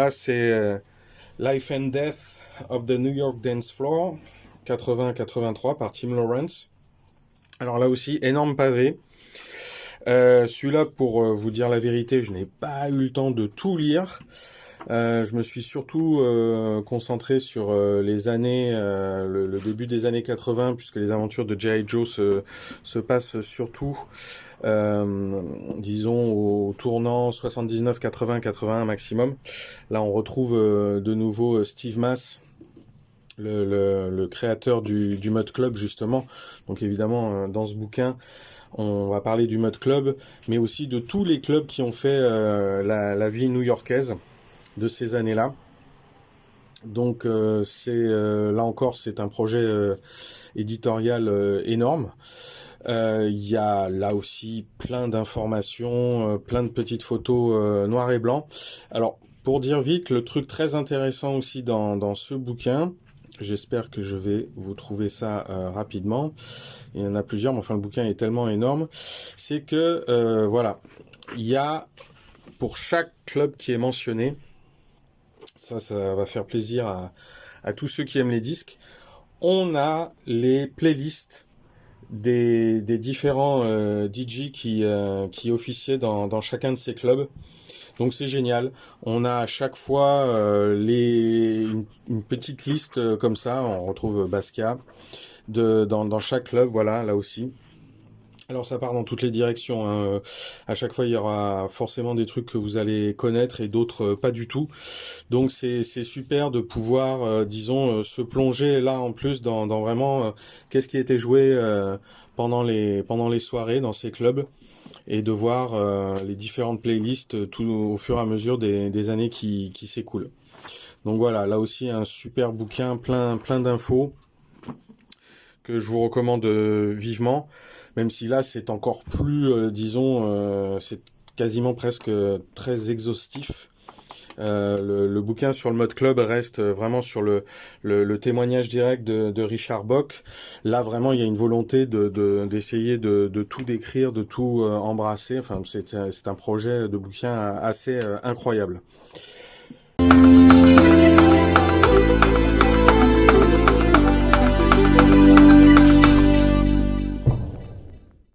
là, c'est Life and Death of the New York Dance Floor, 80-83 par Tim Lawrence. Alors là aussi, énorme pavé. Celui-là, pour vous dire la vérité, je n'ai pas eu le temps de tout lire. Je me suis surtout concentré sur les années, le début des années 80, puisque les aventures de G.I. Joe se passent surtout, disons, au tournant 79, 80, 81 maximum. Là, on retrouve de nouveau Steve Mass, le créateur du Mud Club, justement. Donc évidemment, dans ce bouquin, on va parler du Mud Club, mais aussi de tous les clubs qui ont fait la vie new-yorkaise de ces années-là. Donc là encore, c'est un projet éditorial énorme. Il y a là aussi plein d'informations, plein de petites photos noir et blanc. Alors, pour dire vite, le truc très intéressant aussi dans ce bouquin, j'espère que je vais vous trouver ça rapidement. Il y en a plusieurs, mais enfin le bouquin est tellement énorme. C'est que, voilà, il y a pour chaque club qui est mentionné, ça va faire plaisir à tous ceux qui aiment les disques, on a les playlists des différents DJ qui officiaient dans chacun de ces clubs. Donc c'est génial. On a à chaque fois une petite liste comme ça. On retrouve Basquiat dans chaque club. Voilà, là aussi. Alors ça part dans toutes les directions, hein. À chaque fois il y aura forcément des trucs que vous allez connaître et d'autres pas du tout. Donc c'est super de pouvoir, disons, se plonger là en plus dans vraiment qu'est-ce qui a été joué pendant les soirées dans ces clubs, et de voir les différentes playlists tout au fur et à mesure des années qui s'écoulent. Donc voilà, là aussi un super bouquin plein d'infos que je vous recommande vivement, même si là c'est encore plus, disons, c'est quasiment presque très exhaustif. Le bouquin sur le Mud Club reste vraiment sur le témoignage direct de Richard Bock. Là vraiment il y a une volonté d'essayer de tout décrire, de tout embrasser. Enfin c'est un projet de bouquin assez incroyable.